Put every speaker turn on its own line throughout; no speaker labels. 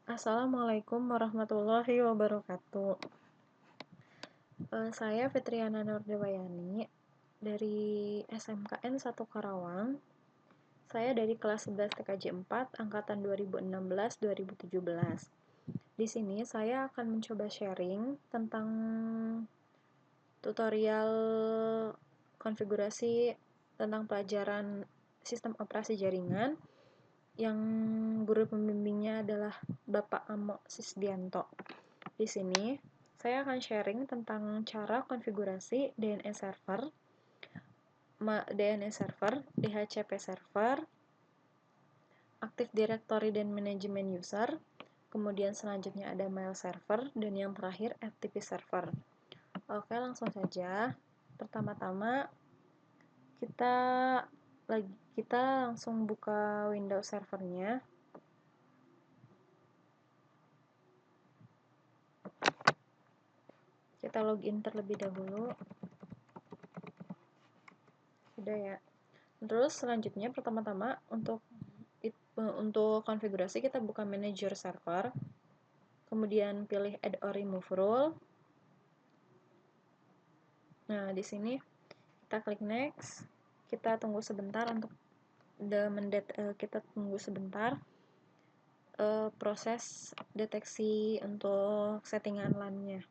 Assalamualaikum warahmatullahi wabarakatuh. Saya Fitriana Nurdewayani dari SMKN 1 Karawang. Saya dari kelas 11 TKJ 4 angkatan 2016-2017. Di sini saya akan mencoba sharing tentang tutorial konfigurasi tentang pelajaran sistem operasi jaringan yang guru pembimbingnya adalah Bapak Amo Sisdianto. Di sini saya akan sharing tentang cara konfigurasi DNS server, DHCP server, Active Directory dan manajemen user, kemudian selanjutnya ada mail server, dan yang terakhir FTP server. Oke, langsung saja. Pertama-tama kita langsung buka Windows servernya. Kita login terlebih dahulu. Sudah ya. Terus selanjutnya pertama-tama untuk konfigurasi kita buka manager server, kemudian pilih add or remove rule. Nah, di sini kita klik next. Kita tunggu sebentar untuk kita tunggu sebentar proses deteksi untuk settingan LAN-nya.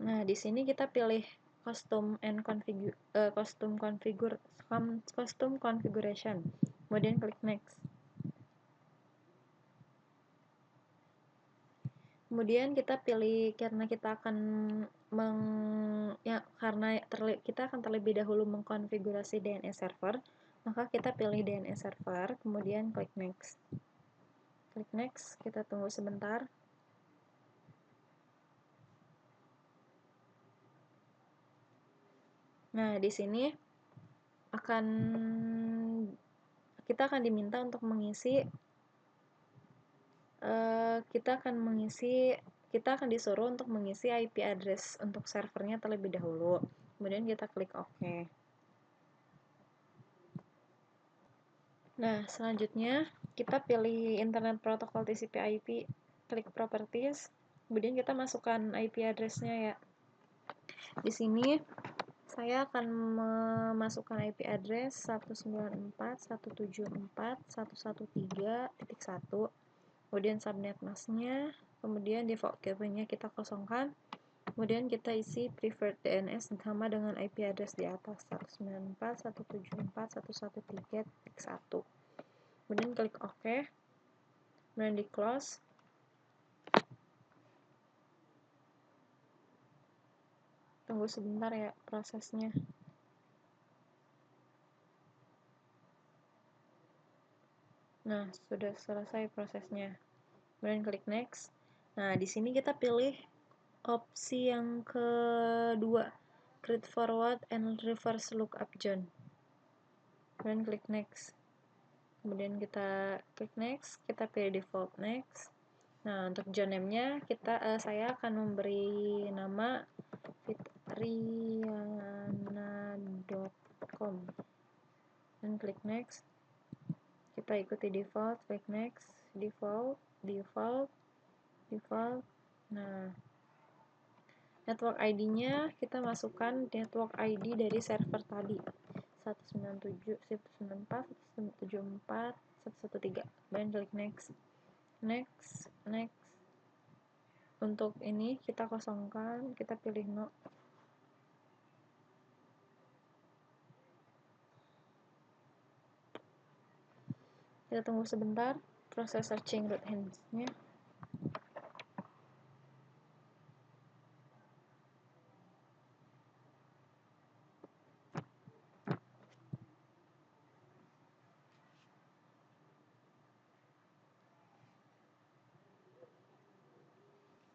Nah, di sini kita pilih custom configuration. Kemudian klik next. Kemudian kita pilih karena kita akan kita akan terlebih dahulu mengkonfigurasi DNS server, maka kita pilih DNS server, kemudian klik next. Klik next, kita tunggu sebentar. Nah, di sini kita akan diminta untuk mengisi kita akan disuruh untuk mengisi IP address untuk servernya terlebih dahulu. Kemudian kita klik OK. Nah, selanjutnya kita pilih Internet Protocol TCP/IP, klik Properties, kemudian kita masukkan IP address-nya ya. Di sini saya akan memasukkan IP address 194.174.113.1, kemudian subnet mask-nya, kemudian default gateway-nya kita kosongkan, kemudian kita isi preferred DNS sama dengan IP address di atas 194.174.113.1. Kemudian klik OK, kemudian di close. Tunggu sebentar ya prosesnya. Nah, sudah selesai prosesnya. Kemudian klik next. Nah, di sini kita pilih opsi yang kedua, create forward and reverse lookup zone. Kemudian klik next. Kemudian kita klik next, kita pilih default next. Nah, untuk zone name-nya saya akan memberi nama fitriana.com. Dan klik next. Kita ikuti default, klik next, default. Nah, network ID-nya kita masukkan network ID dari server tadi, 197.194.174.113. Kemudian klik next. Untuk ini kita kosongkan, kita pilih no. Kita tunggu sebentar proses searching root handles-nya.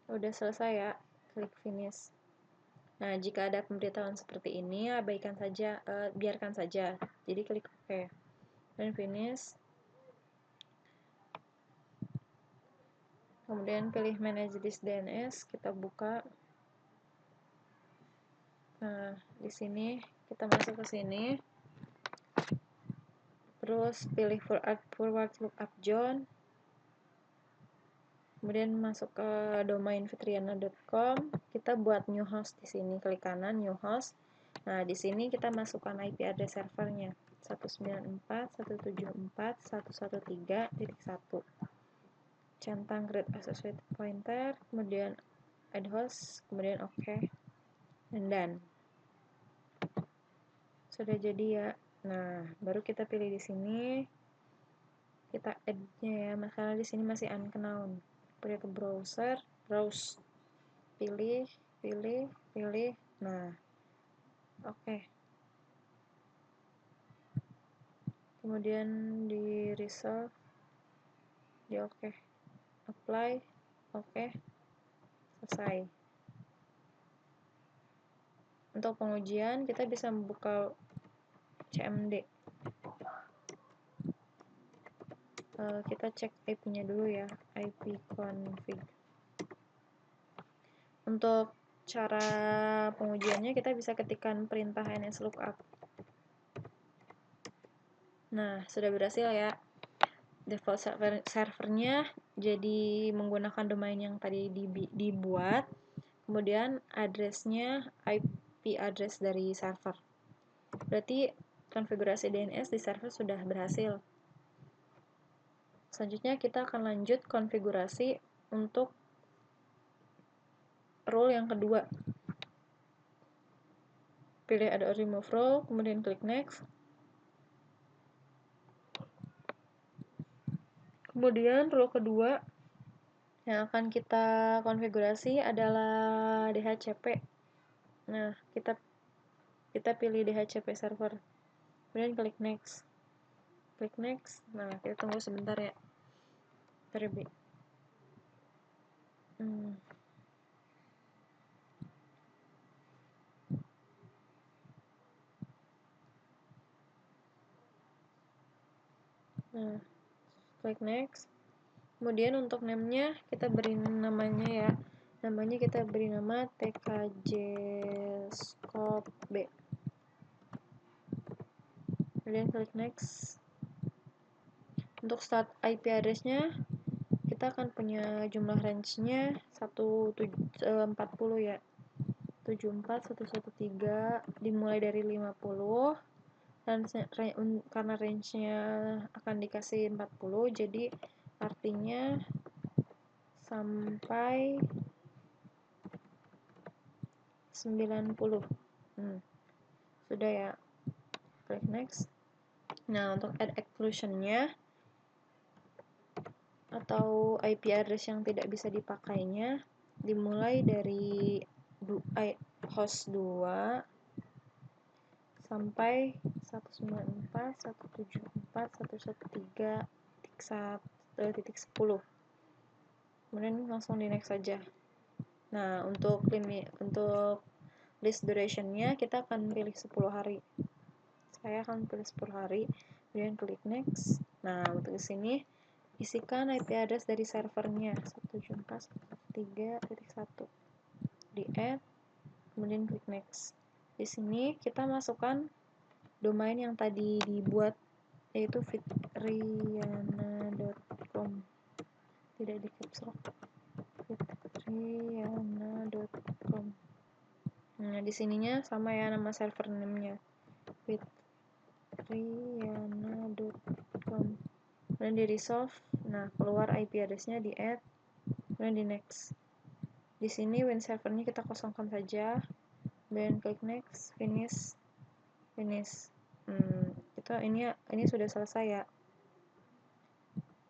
Udah selesai ya, klik finish. Nah, jika ada pemberitahuan seperti ini, biarkan saja. Jadi klik OK. Dan finish. Kemudian pilih manage this DNS, kita buka. Nah, di sini kita masuk ke sini. Terus pilih forward lookup John. Kemudian masuk ke domain fitriana.com. Kita buat new host di sini, klik kanan new host. Nah, di sini kita masukkan IP address servernya 194.174.113.1. Centang create associated pointer, kemudian add host, kemudian oke, dan done. Sudah jadi ya. Nah, baru kita pilih di sini. Kita add-nya ya, karena di sini masih unknown. Pilih ke browser, browse, pilih. Nah, oke. Kemudian di resolve, di oke, apply, oke, selesai. Untuk pengujian kita bisa membuka CMD. Kita cek IP-nya dulu ya, IP config. Untuk cara pengujiannya kita bisa ketikkan perintah nslookup. Nah, sudah berhasil ya. Default servernya jadi menggunakan domain yang tadi dibuat. Kemudian addressnya IP address dari server. Berarti konfigurasi DNS di server sudah berhasil. Selanjutnya kita akan lanjut konfigurasi untuk role yang kedua. Pilih add or remove role, kemudian klik next. Kemudian role kedua yang akan kita konfigurasi adalah DHCP. Nah, kita pilih DHCP server. Kemudian klik next. Klik next. Nah, kita tunggu sebentar ya. Terlebih. Nah, klik next. Kemudian untuk name-nya kita beri namanya ya. Namanya kita beri nama TKJ Scope B. Kemudian klik next. Untuk start IP address-nya kita akan punya jumlah range-nya 40 ya. 74113 dimulai dari 50 dan karena range-nya akan dikasih 40 jadi artinya sampai 90. Sudah ya. Klik next. Nah, untuk add exclusion-nya atau IP address yang tidak bisa dipakainya dimulai dari host 2 sampai 194.174.113.10. Kemudian langsung di next saja. Nah, untuk list duration-nya kita akan pilih 10 hari. Saya akan pilih 10 hari, kemudian klik next. Nah, untuk di sini isikan IP address dari servernya 174.173.1. Di add, kemudian klik next. Di sini kita masukkan domain yang tadi dibuat, yaitu fitriana.com. Tidak di caps lock. fitriana.com. Nah, di sininya sama ya nama server name-nya. fitriana.com. Kemudian di resolve. Nah, keluar IP address-nya, di add, kemudian di next. Di sini win servernya kita kosongkan saja. Dan klik next, finish. Ini sudah selesai ya.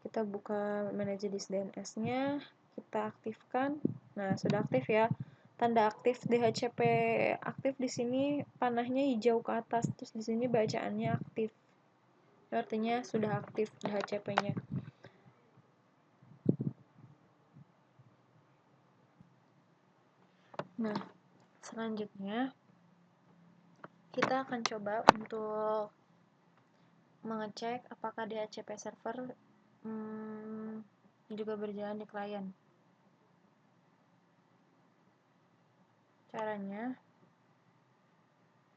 Kita buka manage this DNS-nya, kita aktifkan. Nah, sudah aktif ya. Tanda aktif DHCP aktif di sini panahnya hijau ke atas, terus di sini bacaannya aktif. Artinya sudah aktif DHCP-nya. Nah, selanjutnya kita akan coba untuk mengecek apakah DHCP server juga berjalan di klien. Caranya,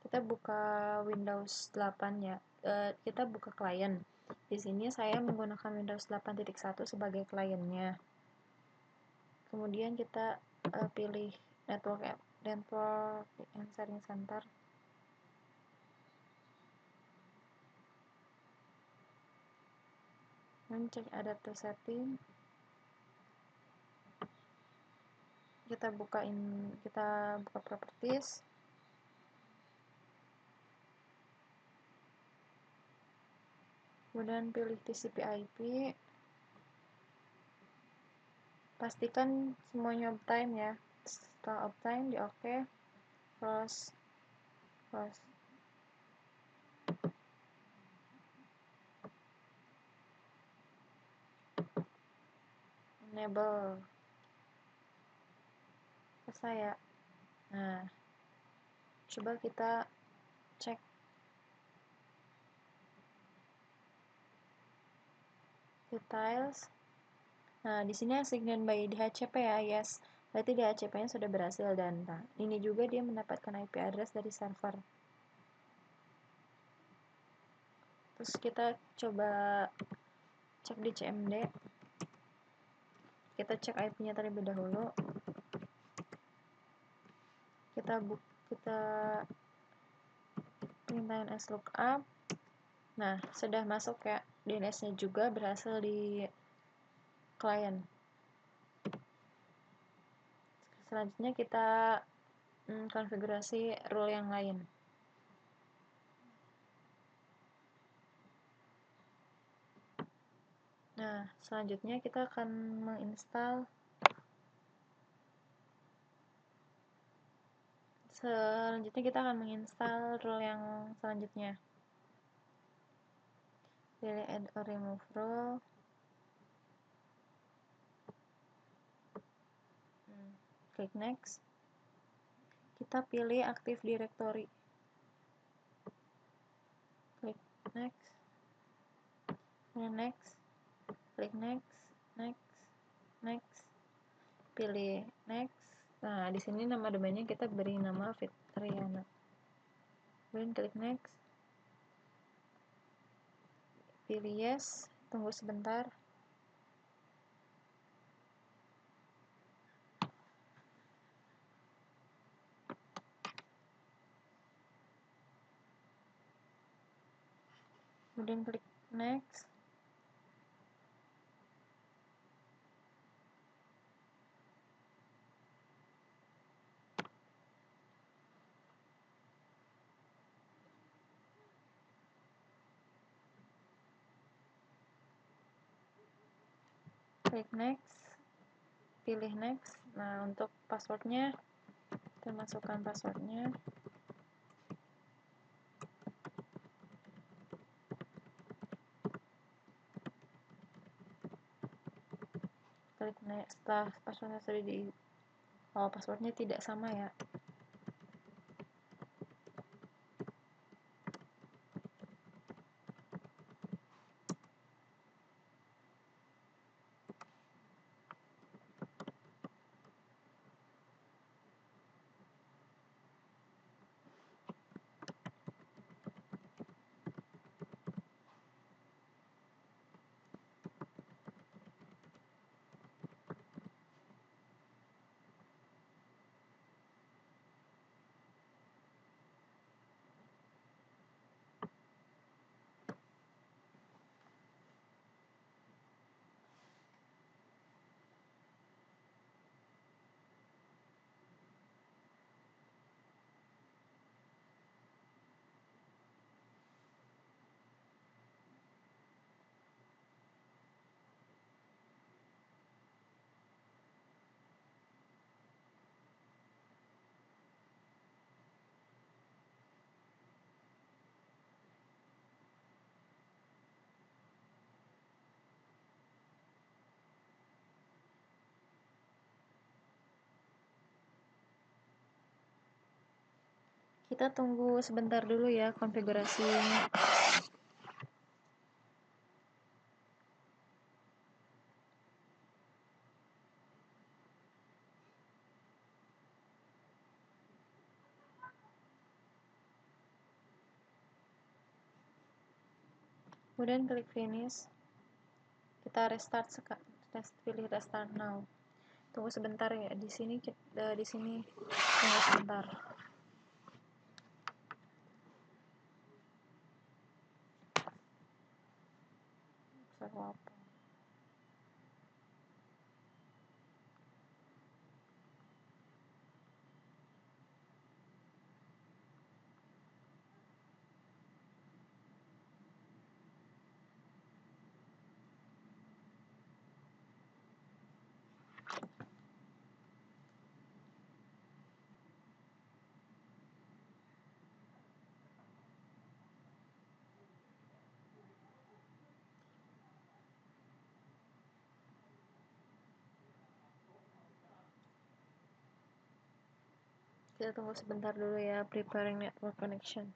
kita buka Windows 8 ya. Kita buka klien. Di sini saya menggunakan Windows 8.1 sebagai kliennya. Kemudian kita pilih network and sharing center. Dan cek adapter setting. Kita buka properties. Kemudian pilih TCP/IP. Pastikan semuanya uptime ya. Setelah uptime di OK. Close. Enable. Selesai ya. Nah, coba kita cek details. Nah, di sini assigned by DHCP ya, yes. Berarti DHCP-nya sudah berhasil dan ini juga dia mendapatkan IP address dari server. Terus kita coba cek di CMD. Kita cek IP-nya terlebih dahulu. Kita perintahan slookup. Nah, sudah masuk ya. DNS-nya juga berhasil di klien. Selanjutnya kita konfigurasi rule yang lain. Nah, selanjutnya kita akan menginstal rule yang selanjutnya. Pilih add or remove rule. Klik next. Kita pilih active directory. Klik next. Next. Klik next. Pilih next. Nah, di sini nama domainnya kita beri nama Fitriana. Kemudian klik next. Pilih yes. Tunggu sebentar. Kemudian klik next. Klik next. Pilih next. Nah, untuk passwordnya kita masukkan passwordnya. Klik next. Setelah passwordnya sudah passwordnya tidak sama ya. Kita tunggu sebentar dulu ya konfigurasinya. kemudian klik finish, kita pilih restart now. Tunggu sebentar ya, di sini tunggu sebentar. Kita tunggu sebentar dulu ya, preparing network connection.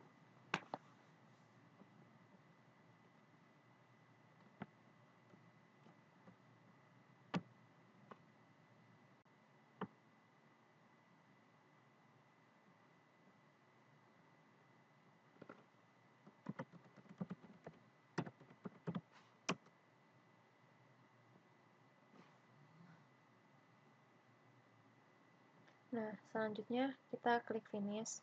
Nah, selanjutnya kita klik finish.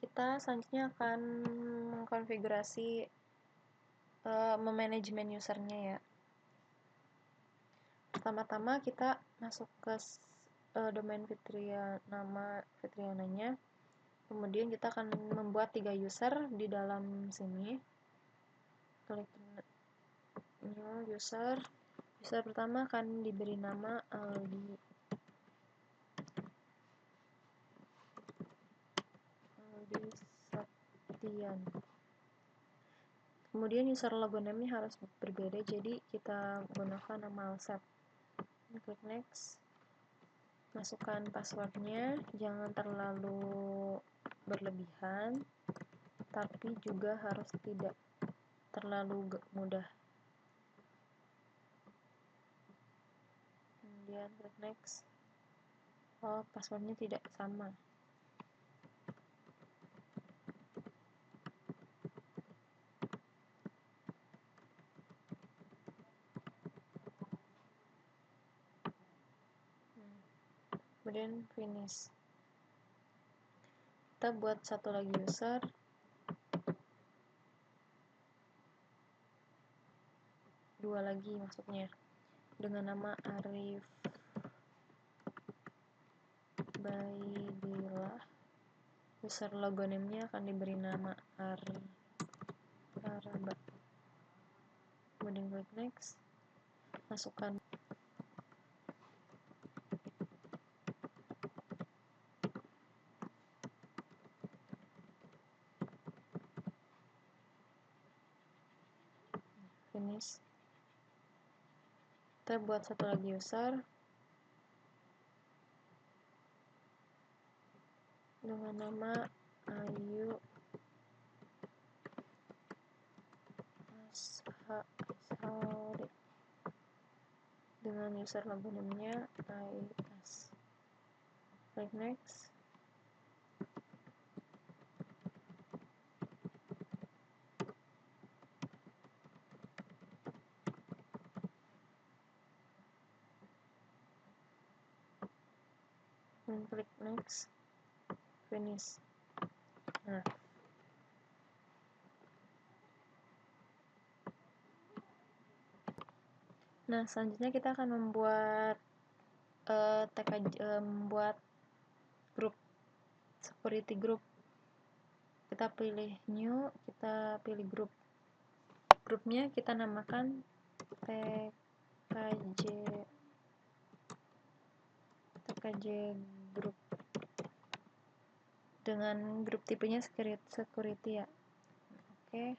Kita selanjutnya akan mengkonfigurasi memanajemen usernya ya. Pertama-tama kita masuk ke domain nama Fitriananya. Kemudian kita akan membuat 3 user di dalam sini. Klik new user. User pertama akan diberi nama Aldi Septian. Kemudian user logo name-nya harus berbeda, jadi kita gunakan nama Alsep. Klik next. Masukkan passwordnya, jangan terlalu berlebihan, tapi juga harus tidak terlalu mudah. Kemudian klik next. Oh, passwordnya tidak sama. Kemudian finish. Kita buat satu lagi user. Dua lagi maksudnya. Dengan nama Arif Baidillah. User logo name-nya akan diberi nama Araba. Kemudian klik next. Masukkan finish. Kita buat satu lagi user dengan nama Ayu Ashari dengan user logo name-nya IS. Klik next. Dan klik next. Finish. Nah, selanjutnya kita akan membuat membuat grup security group. Kita pilih new, kita pilih grup. Grupnya kita namakan TKJ group. Dengan grup tipenya security ya. Oke.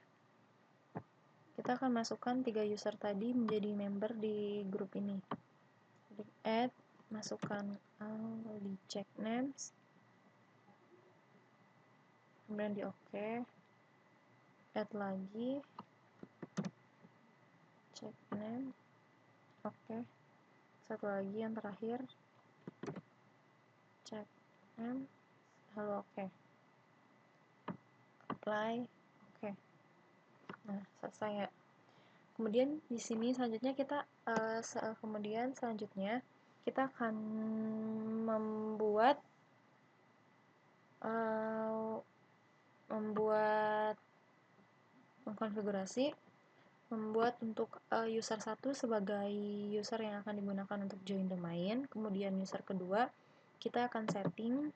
Kita akan masukkan 3 user tadi menjadi member di grup ini. Klik add, masukkan di check names. Kemudian di OK. Add lagi. Check name. Oke. Satu lagi yang terakhir. Check name. Halo, oke. Apply. Oke. Nah, selesai ya. Kemudian di sini selanjutnya kita selanjutnya kita akan membuat mengkonfigurasi membuat untuk user 1 sebagai user yang akan digunakan untuk join domain. Kemudian user kedua kita akan setting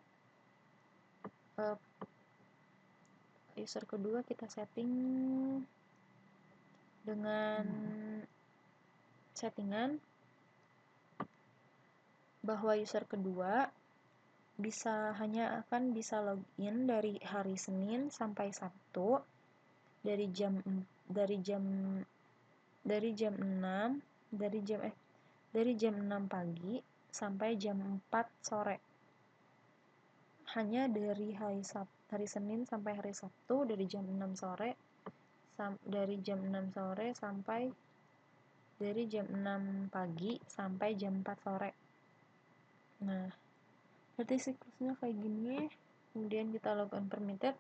dengan settingan bahwa user kedua hanya akan bisa login dari hari Senin sampai Sabtu dari jam 6 pagi sampai jam 4 sore. Hanya dari hari Senin sampai hari Sabtu dari jam 6 sore sampai dari jam 6 pagi sampai jam 4 sore. Nah, berarti siklusnya kayak gini. Kemudian kita login permitted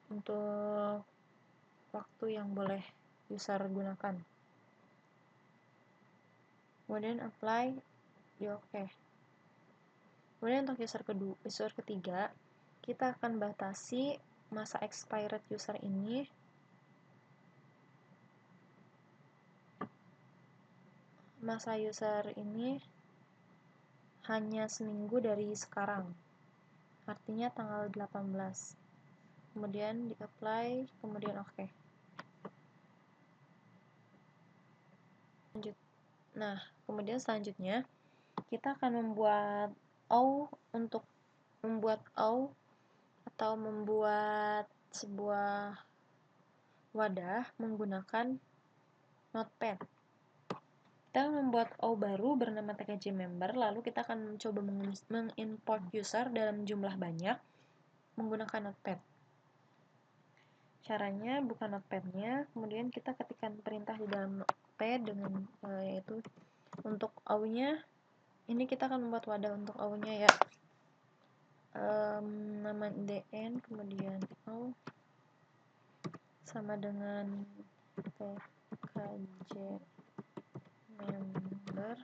untuk waktu yang boleh user gunakan. Kemudian apply di oke. Kemudian untuk user ketiga, kita akan batasi masa expired user ini hanya seminggu dari sekarang, artinya tanggal 18. Kemudian di apply, kemudian oke. Nah, kemudian selanjutnya kita akan membuat atau membuat sebuah wadah menggunakan Notepad. Kita membuat baru bernama tkj member, lalu kita akan mencoba mengimport user dalam jumlah banyak menggunakan Notepad. Caranya buka Notepad-nya, kemudian kita ketikkan perintah di dalam Notepad dengan yaitu untuk nya ini kita akan membuat wadah untuk nya ya. Nama dn kemudian sama dengan tkj member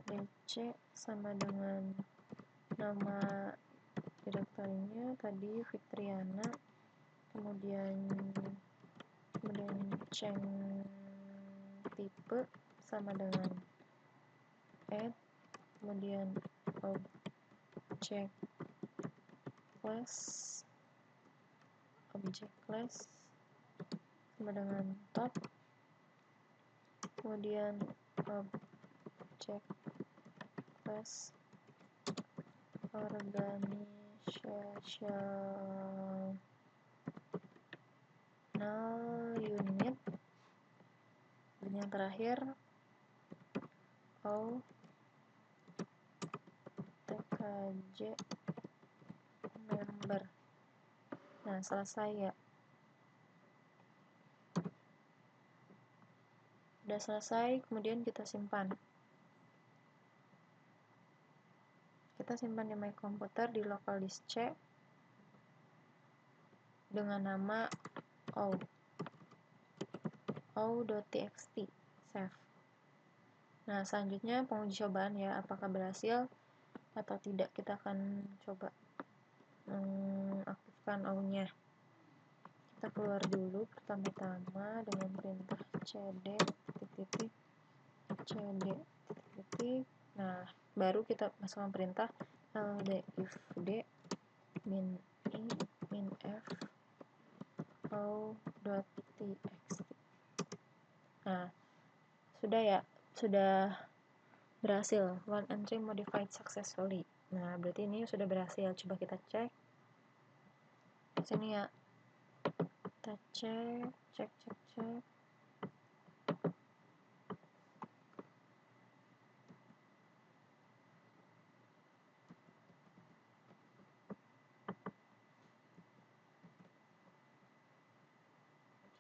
dc sama dengan nama direktorinya tadi Fitriana, kemudian ceng tipe sama dengan add, kemudian object class sama dengan top, kemudian object class organizational unit, dan yang terakhir tkj member. Nah, selesai ya. Udah selesai, kemudian kita simpan. Kita simpan di my computer di local disk C dengan nama o.txt save. Nah, selanjutnya penguji cobaan ya, apakah berhasil atau tidak. Kita akan coba mengaktifkan nya. Kita keluar dulu pertama-tama dengan perintah cd cd. Nah, baru kita masukkan perintah ld if d min i min f o.txt. Nah, sudah ya, sudah berhasil. One entry modified successfully. Nah, berarti ini sudah berhasil. Coba kita cek. Sini ya. Kita cek.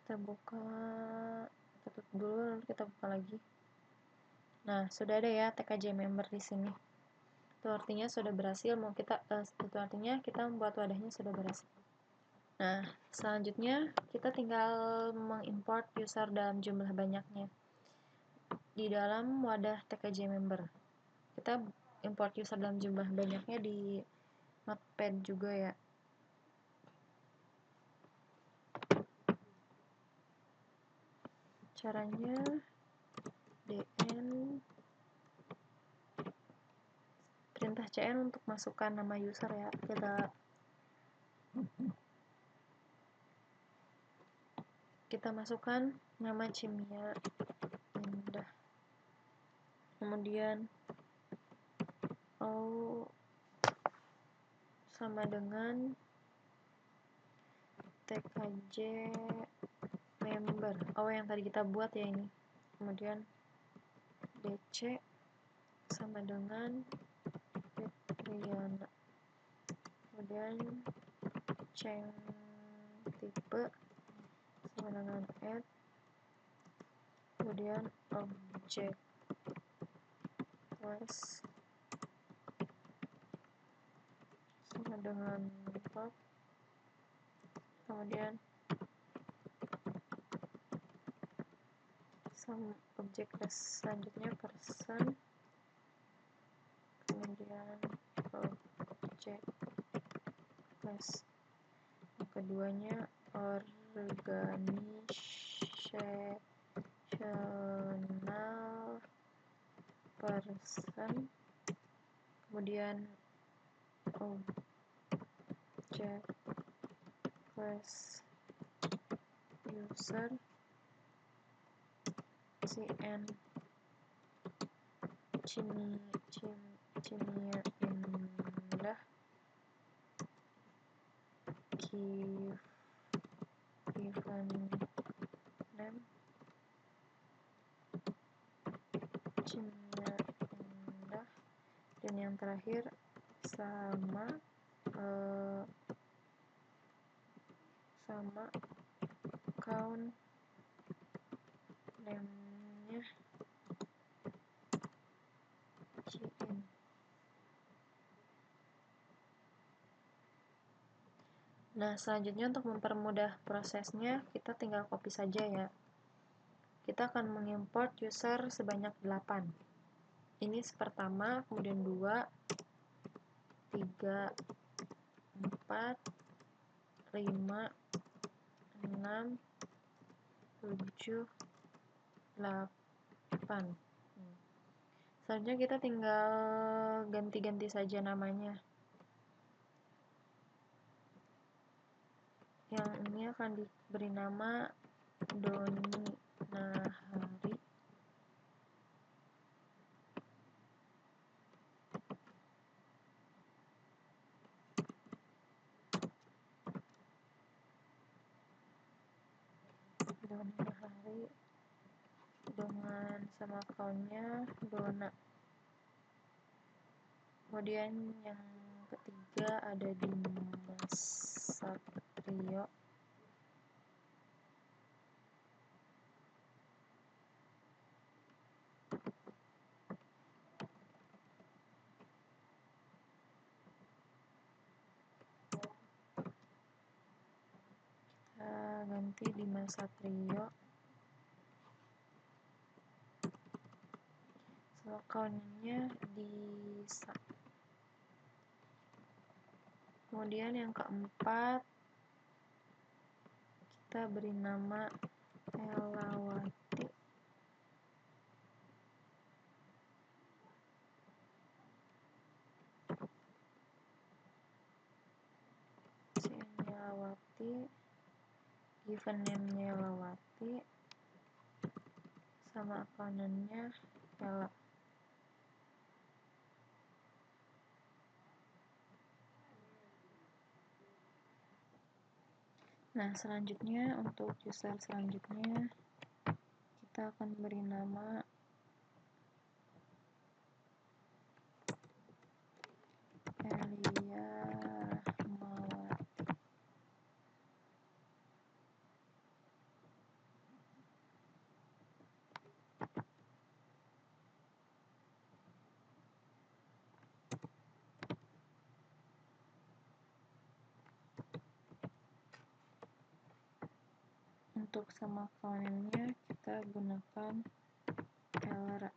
Kita buka, tutup dulu, lalu kita buka lagi. Nah, sudah ada ya tkj member di sini. Itu artinya sudah berhasil. Itu artinya kita membuat wadahnya sudah berhasil. Nah, selanjutnya kita tinggal mengimport user dalam jumlah banyaknya di dalam wadah tkj member. Kita import user dalam jumlah banyaknya di notepad juga ya. Caranya dn perintah cn untuk masukkan nama user ya. Kita masukkan nama Cimia Indah. Kemudian sama dengan tkj member. Yang tadi kita buat ya ini. Kemudian dc sama dengan Fitriana. Kemudian ceng tipe sama dengan add. Kemudian object class sama dengan pop. Kemudian object class selanjutnya person. Kemudian object class yang keduanya organizational person. Kemudian object class user cn Cimia Indah given name Cimia Indah, dan yang terakhir sama account name-nya CN. Nah, selanjutnya untuk mempermudah prosesnya, kita tinggal copy saja ya. Kita akan mengimport user sebanyak 8. Ini pertama, kemudian 2, 3, 4, 5, 6, 7, 8. Selanjutnya kita tinggal ganti-ganti saja namanya. Yang ini akan diberi nama Doni Nahari. Doni Nahari dengan sama akunnya Dona. Kemudian yang ketiga ada Dimas Satrio. Kita ganti Dimas Satrio. Akunnya Disa. Kemudian yang keempat kita beri nama Elawati. Elawati, given name-nya Elawati, sama akunnya Ela. Nah, selanjutnya untuk user selanjutnya kita akan beri nama Elia Rahmawati. Untuk semakannya kita gunakan Elra.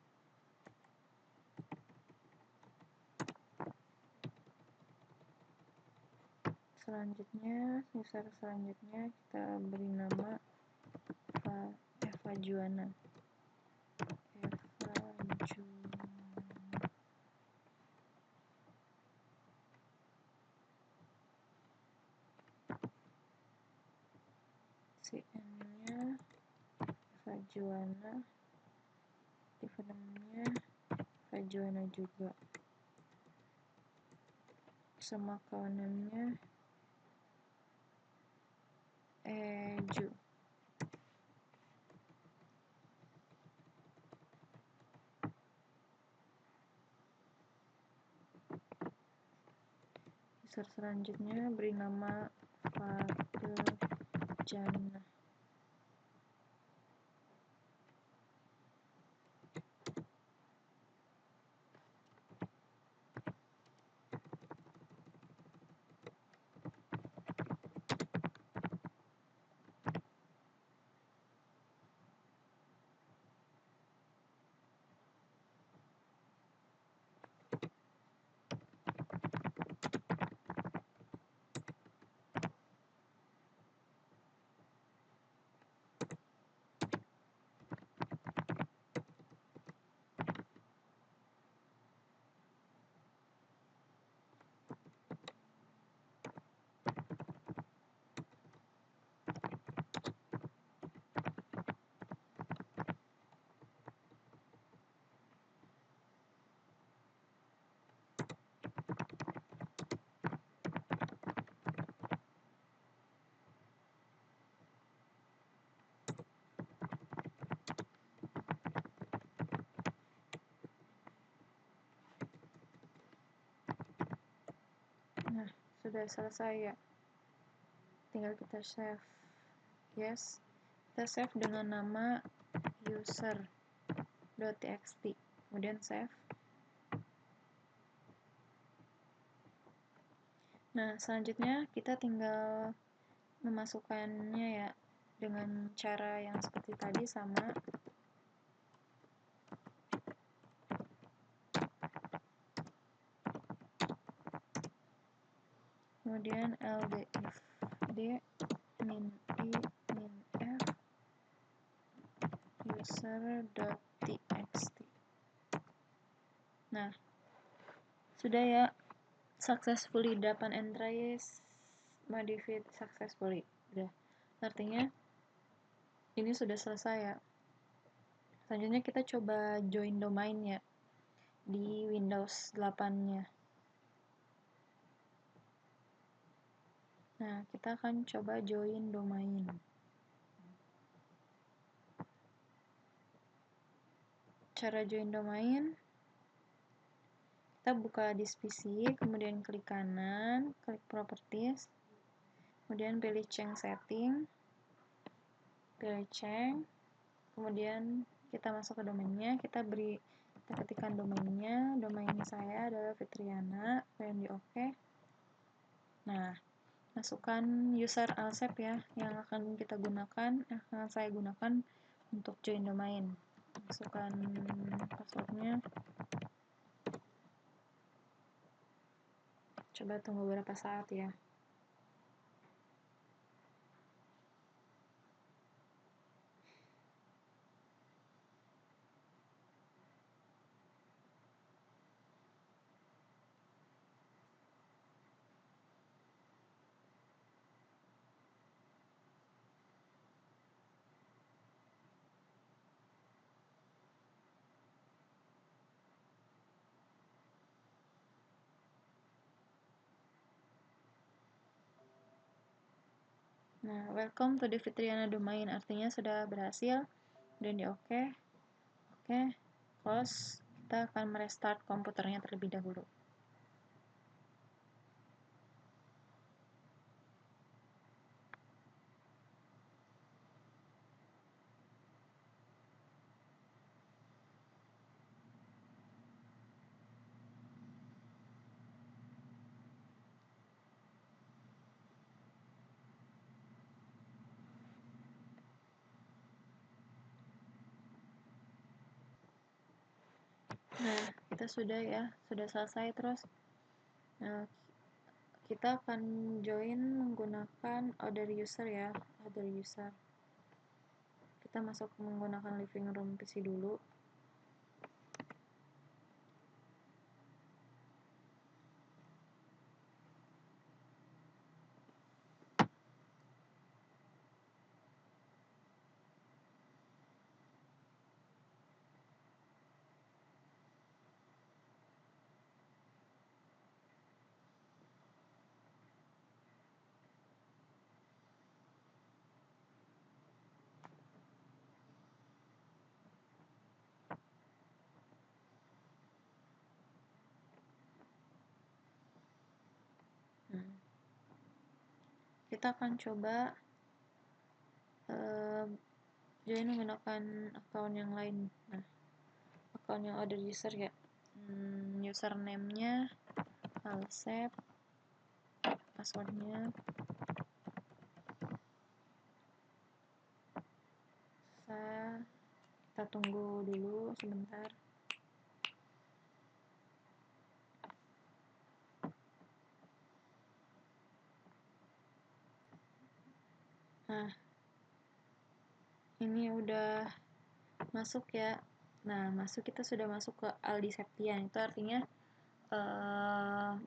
Selanjutnya, user selanjutnya kita beri nama Eva Juana. CN-nya Eva Juana, different-nya Eva Juana juga. Semakanannya Eju. User selanjutnya beri nama Fadejana. Nah, sudah selesai ya. Tinggal kita save. Yes. Kita save dengan nama user.txt. Kemudian save. Nah, selanjutnya kita tinggal memasukkannya ya dengan cara yang seperti tadi sama. Kemudian ld if d min I min f user.txt. Nah, sudah ya, successfully 8 entries modified successfully. Udah. Artinya ini sudah selesai ya. Selanjutnya kita coba join domain ya di Windows 8-nya. Nah, kita akan coba join domain. Cara join domain, kita buka disk PC, kemudian klik kanan, klik properties, kemudian pilih change setting, pilih change, kemudian kita masuk ke domainnya, kita ketikkan domainnya. Domain saya adalah Fitriana, kemudian di OK. Nah, masukkan user Alsep ya, yang akan saya gunakan untuk join domain. Masukkan passwordnya. Coba tunggu beberapa saat ya. Nah, welcome to the Fitriana domain, artinya sudah berhasil. Dan di OK. Oke, close. Kita akan merestart komputernya terlebih dahulu. Nah, kita sudah selesai. Terus kita akan join menggunakan other user ya, other user. Kita masuk menggunakan living room PC dulu. Kita akan coba join menggunakan account yang lain. Nah, account yang other user ya. Username-nya Alsep, passwordnya kita tunggu dulu sebentar. Nah, ini udah masuk ya. Nah, kita sudah masuk ke Aldi Septian. Itu artinya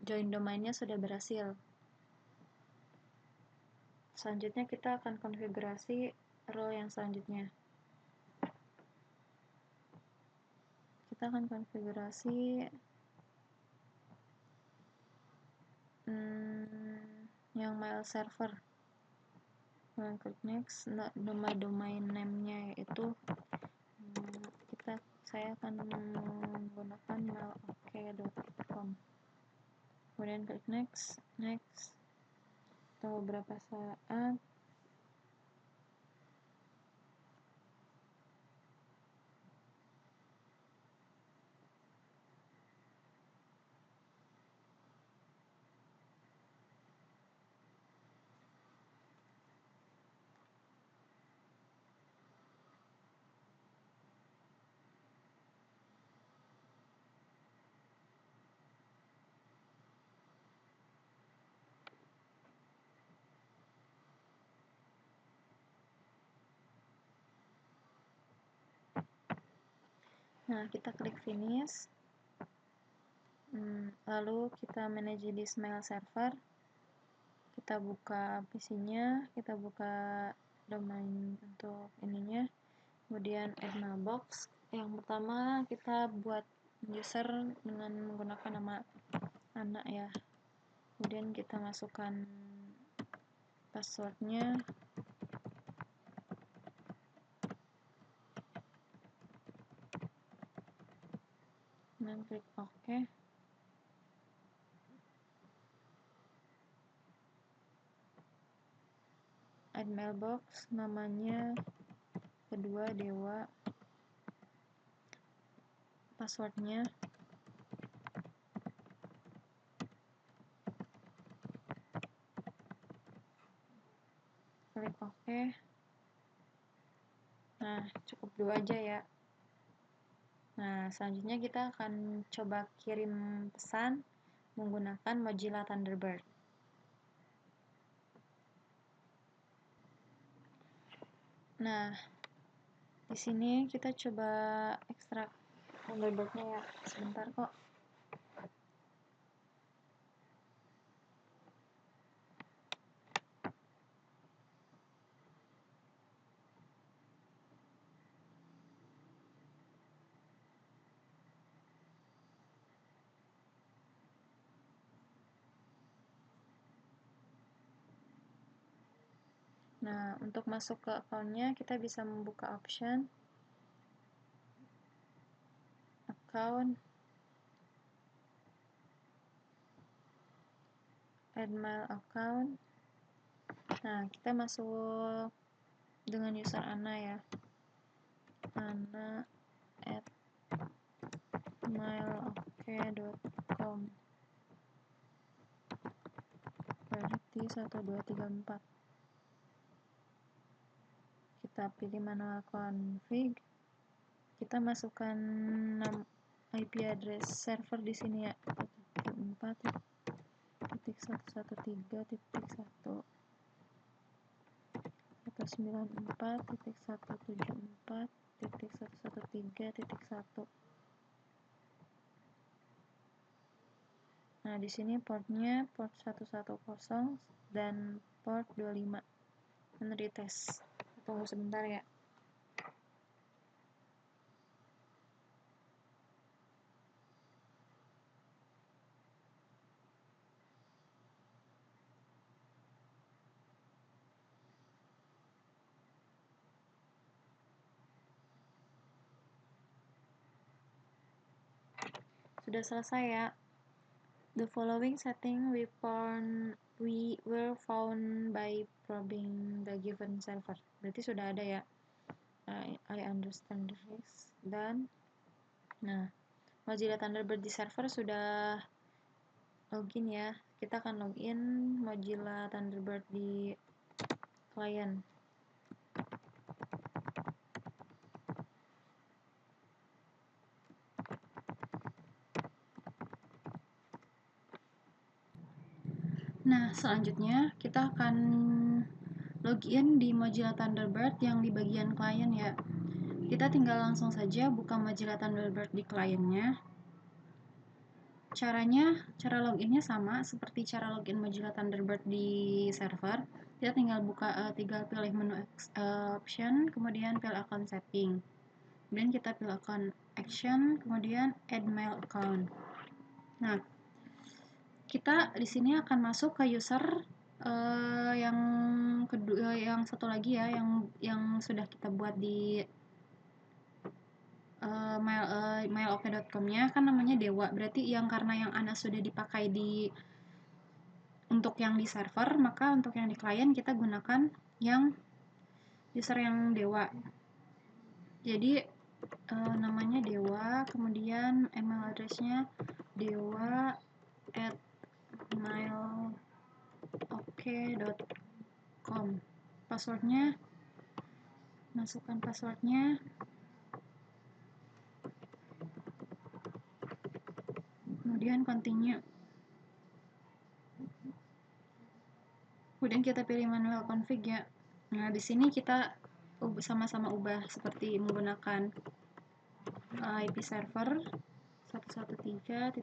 join domainnya sudah berhasil. Selanjutnya kita akan konfigurasi role yang selanjutnya. Kita akan konfigurasi yang mail server. Klik next. Nama domain name-nya yaitu saya akan menggunakan mailoke.com. Kemudian klik next. Tunggu beberapa saat. Nah, kita klik finish. Lalu kita manage this mail server. Kita buka PC-nya, kita buka domain untuk ininya. Kemudian add mailbox. Yang pertama kita buat user dengan menggunakan nama anak ya. Kemudian kita masukkan passwordnya. Dan klik OK. Add mailbox, namanya kedua Dewa, passwordnya klik OK. Nah, cukup 2 aja ya. Nah, selanjutnya kita akan coba kirim pesan menggunakan Mozilla Thunderbird. Nah, di sini kita coba ekstrak Thunderbird-nya ya. Sebentar kok. Nah, untuk masuk ke account-nya kita bisa membuka option account, add mail account. Nah, kita masuk dengan user Ana ya. ana@mailoke.com. Berarti 1234. Kita pilih manual config. Kita masukkan IP address server di sini ya, 174.113.1 194.174.113.1. Nah, di sini portnya port 110 dan port 25. Dan retest. Tunggu sebentar ya. Sudah selesai ya. The following setting we were found by probing the given server. Berarti sudah ada ya. I understand the risk. Dan nah, Mozilla Thunderbird di server sudah login ya. Kita akan login Mozilla Thunderbird di klien. Nah, selanjutnya kita akan login di Mozilla Thunderbird yang di bagian klien ya. Kita tinggal langsung saja buka Mozilla Thunderbird di kliennya. Cara loginnya sama seperti cara login Mozilla Thunderbird di server. Kita tinggal pilih menu option, kemudian pilih account setting. Kemudian kita pilih account action, kemudian add mail account. Nah, kita di sini akan masuk ke user yang kedua, yang satu lagi ya, yang sudah kita buat di mailoke.com-nya kan namanya Dewa. Berarti karena yang Ana sudah dipakai untuk yang di server, maka untuk yang di klien kita gunakan yang user yang Dewa. Jadi namanya Dewa, kemudian email address-nya dewa@mailoke.com. Passwordnya, masukkan passwordnya. Kemudian continue. Kemudian kita pilih manual config ya. Nah, di sini kita sama-sama ubah seperti menggunakan IP server 113.1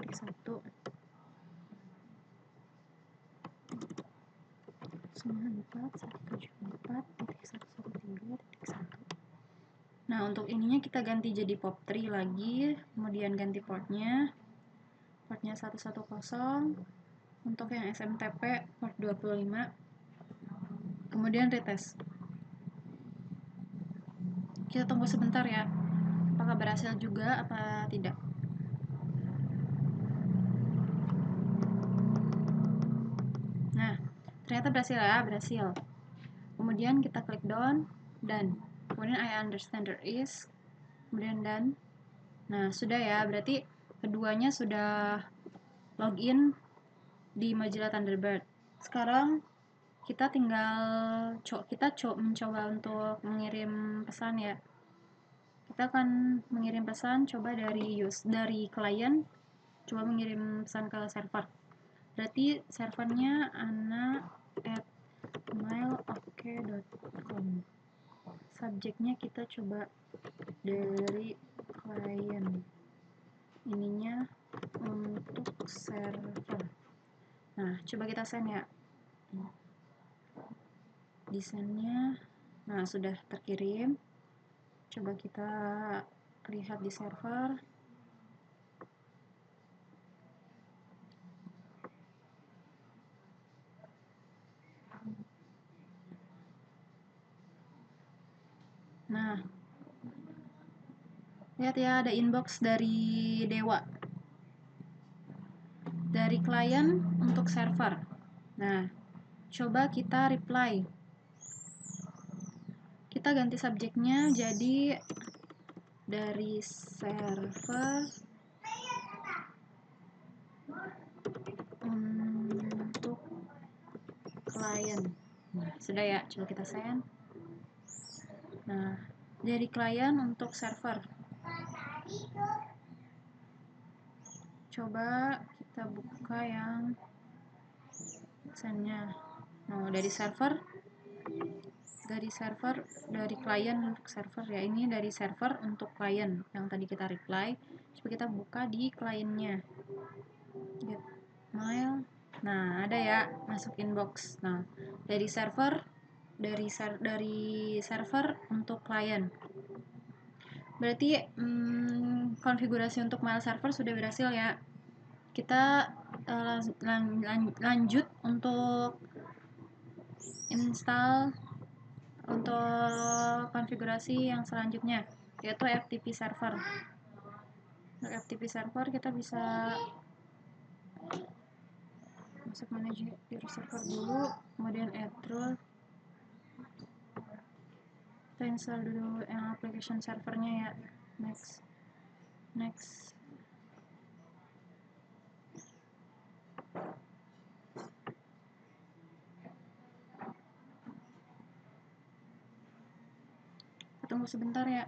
94.174.113.1. Nah, untuk ininya kita ganti jadi POP3 lagi, kemudian ganti portnya 110. Untuk yang SMTP port 25. Kemudian retest. Kita tunggu sebentar ya, apakah berhasil juga apa tidak. Nah, ternyata berhasil ya, berhasil. Kemudian kita klik done, dan kemudian I understand there is, kemudian done. Nah, sudah ya, berarti keduanya sudah login di Mozilla Thunderbird. Sekarang kita tinggal mencoba untuk mengirim pesan ya. Kita akan mengirim pesan coba dari klien, coba mengirim pesan ke server. Berarti servernya ana@mailoke.com. Subjeknya kita coba dari klien. Ininya untuk server. Nah, coba kita send ya. Desainnya, nah sudah terkirim. Coba kita lihat di server. Nah, lihat ya, ada inbox dari Dewa. Dari klien untuk server. Nah, coba kita reply. Kita ganti subjeknya jadi dari server untuk klien. Nah, sudah ya, coba kita send. Nah, dari klien untuk server. coba kita buka yang desainnya. Nah, dari server, dari klien untuk server ya. Ini dari server untuk klien yang tadi kita reply. Coba kita buka di kliennya. Get mail. Nah, ada ya, masuk inbox. Nah, dari server untuk klien. Berarti konfigurasi untuk mail server sudah berhasil ya. Kita lanjut untuk install untuk konfigurasi yang selanjutnya, yaitu FTP server. Untuk FTP server kita bisa masuk manage your server dulu, kemudian add rule. Kita install dulu yang application servernya ya. Next. Tunggu sebentar ya.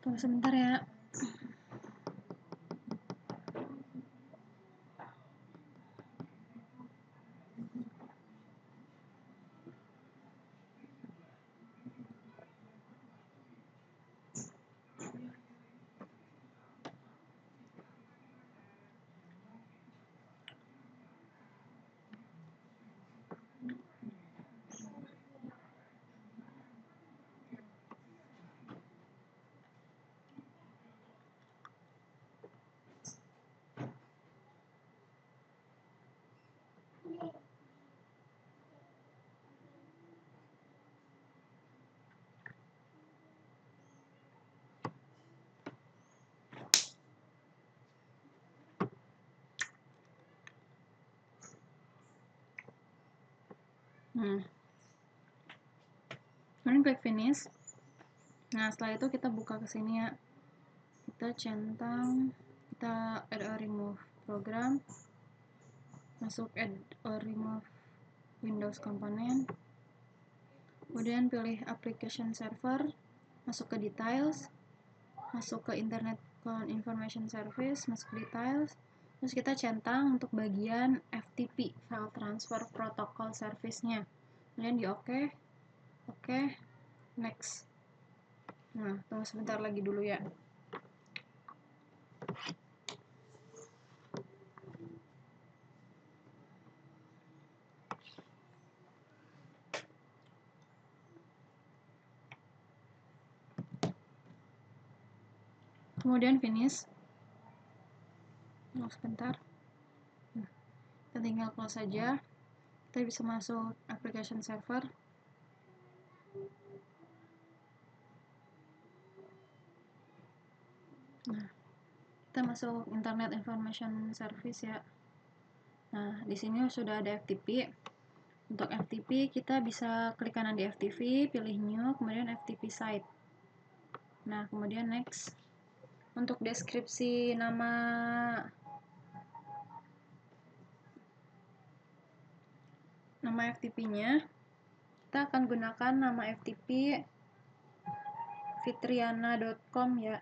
Tunggu sebentar ya. Kemudian klik finish. Nah, setelah itu kita buka ke sini ya. Kita centang, kita add or remove program, masuk add or remove Windows component, kemudian pilih application server, masuk ke details, masuk ke internet information service, masuk ke details, terus kita centang untuk bagian FTP, file transfer protocol service-nya, kemudian di oke, next. Nah, tunggu sebentar lagi dulu ya. Kemudian finish. Tunggu sebentar. Nah, kita tinggal close saja. Kita bisa masuk application server. Nah, kita masuk internet information service ya. Nah, di sini sudah ada FTP. Untuk FTP kita bisa klik kanan di FTP, pilih new, kemudian FTP site. Nah, kemudian next. Untuk deskripsi nama FTP-nya, kita akan gunakan nama FTP fitriana.com ya.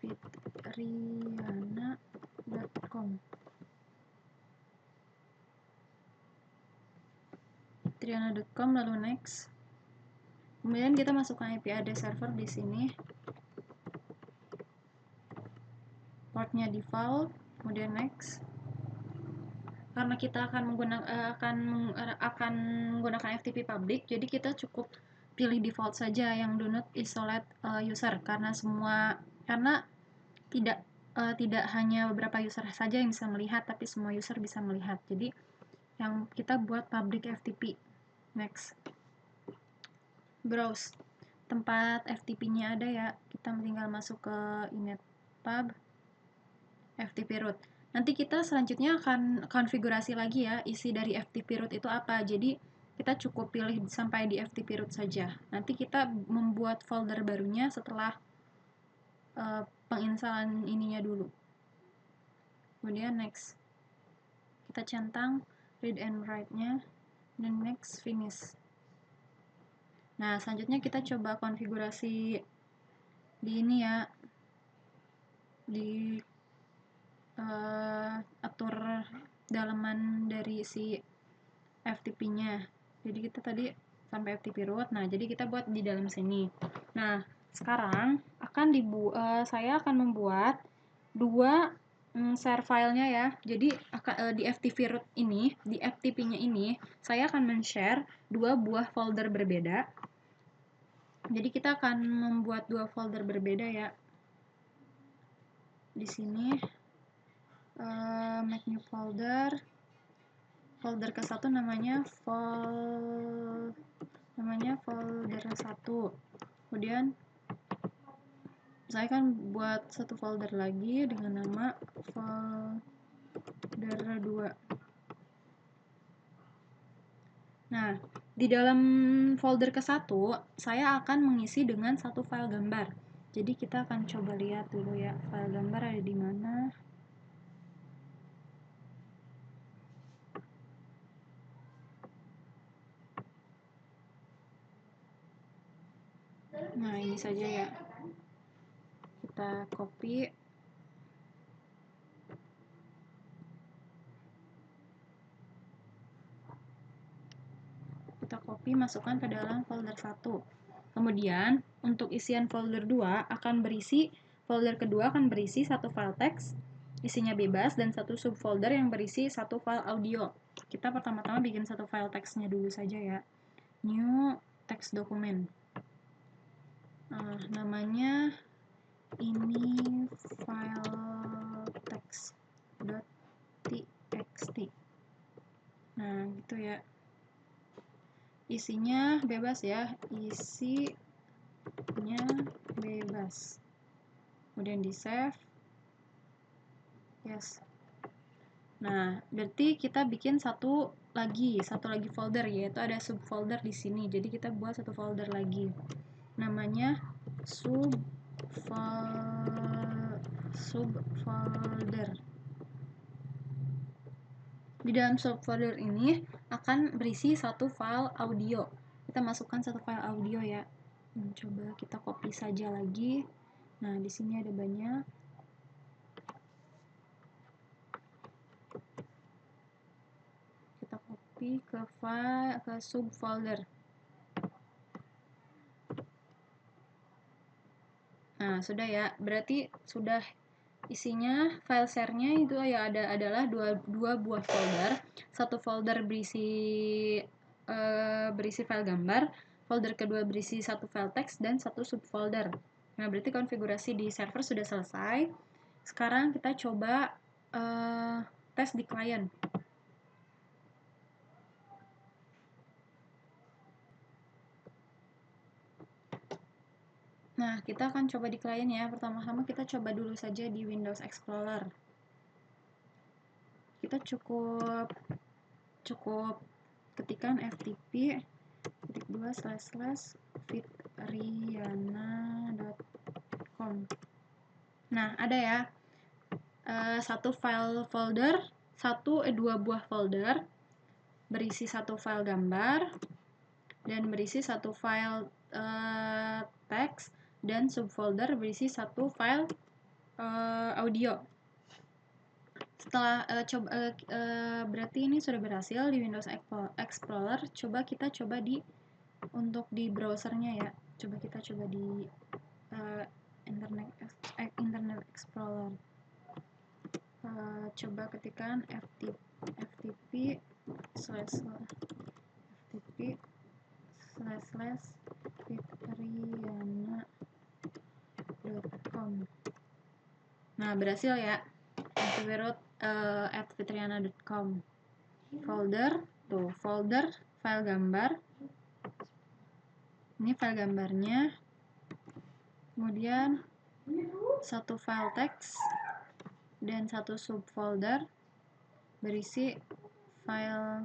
fitriana.com. fitriana.com, lalu next. Kemudian kita masukkan IP address server di sini. Portnya default, kemudian next. Karena kita akan menggunakan FTP public, jadi kita cukup pilih default saja yang do not isolate user, karena tidak hanya beberapa user saja yang bisa melihat, tapi semua user bisa melihat. Jadi yang kita buat public FTP. Next. Browse. Tempat FTP-nya ada ya. Kita tinggal masuk ke inetpub FTP root. Nanti kita selanjutnya akan konfigurasi lagi ya, isi dari FTP root itu apa. Jadi
kita cukup pilih sampai di FTP root saja. Nanti kita membuat folder barunya setelah penginstalan ininya dulu. Kemudian next, kita centang read and write-nya, dan next finish. Nah, selanjutnya kita coba konfigurasi di ini ya, di atur dalaman dari si FTP-nya. Jadi kita tadi sampai FTP root. Nah, jadi kita buat di dalam sini. Nah, sekarang saya akan membuat dua share filenya ya. Jadi di FTP root ini, di FTP-nya ini, saya akan men-share dua buah folder berbeda. Jadi kita akan membuat dua folder berbeda ya. Di sini make new folder. Folder ke-1 namanya folder 1. Kemudian saya akan buat satu folder lagi dengan nama folder 2. Nah, di dalam folder ke-1 saya akan mengisi dengan satu file gambar. Jadi kita akan coba lihat dulu ya, file gambar ada di mana. Nah, ini saja ya. Kita copy. Kita copy, masukkan ke dalam folder 1. Kemudian, untuk isian folder 2 akan berisi, folder kedua akan berisi satu file teks, isinya bebas, dan satu subfolder yang berisi satu file audio. Kita pertama-tama bikin satu file teksnya dulu saja ya. New text document. Namanya ini file text.txt. Nah, gitu ya. Isinya bebas ya, isinya bebas. Kemudian di save. Yes. Nah, berarti kita bikin satu lagi folder, yaitu ada subfolder di sini. Jadi kita buat satu folder lagi. Namanya subfolder. Di dalam subfolder ini akan berisi satu file audio. Kita masukkan satu file audio ya. Coba kita copy saja lagi. Nah, di sini ada banyak. Kita copy ke subfolder. Nah, sudah ya. Berarti sudah isinya file share-nya itu ya adalah dua buah folder. Satu folder berisi file gambar, folder kedua berisi satu file teks dan satu subfolder. Nah, berarti konfigurasi di server sudah selesai. Sekarang kita coba tes di klien. Nah, kita akan coba di klien ya. Pertama-tama kita coba dulu saja di Windows Explorer. Kita cukup ketikkan ftp://fitriana.com. Nah, ada ya. Satu file folder, dua buah folder berisi satu file gambar dan berisi satu file teks, dan subfolder berisi satu file audio. Setelah berarti ini sudah berhasil di Windows Explorer. Kita coba untuk di browsernya ya. Kita coba di Internet Explorer. Coba ketikkan ftp/fitriana.com. Nah, berhasil ya. @fitriana.com. Folder file gambar. Ini file gambarnya. Kemudian satu file teks dan satu subfolder berisi file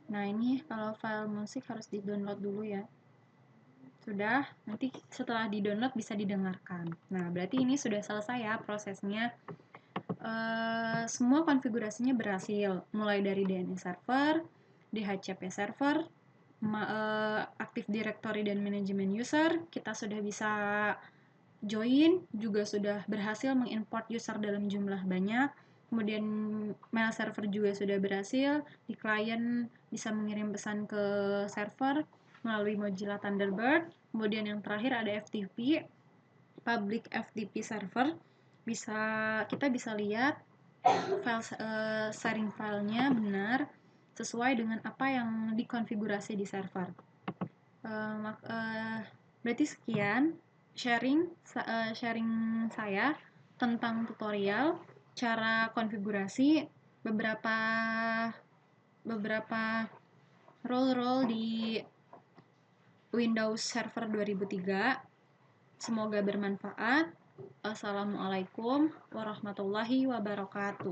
Nah, ini kalau file musik harus di-download dulu ya. Sudah, nanti setelah di-download bisa didengarkan. Nah, berarti ini sudah selesai ya prosesnya. Semua konfigurasinya berhasil, mulai dari DNS server, DHCP server, Active Directory dan manajemen user, kita sudah bisa join, juga sudah berhasil mengimport user dalam jumlah banyak, kemudian mail server juga sudah berhasil, di klien bisa mengirim pesan ke server melalui Mozilla Thunderbird, kemudian yang terakhir ada FTP, public FTP server, kita bisa lihat sharing filenya benar sesuai dengan apa yang dikonfigurasi di server. Berarti sekian sharing saya tentang tutorial cara konfigurasi beberapa role-role di Windows Server 2003. Semoga bermanfaat. Assalamualaikum warahmatullahi wabarakatuh.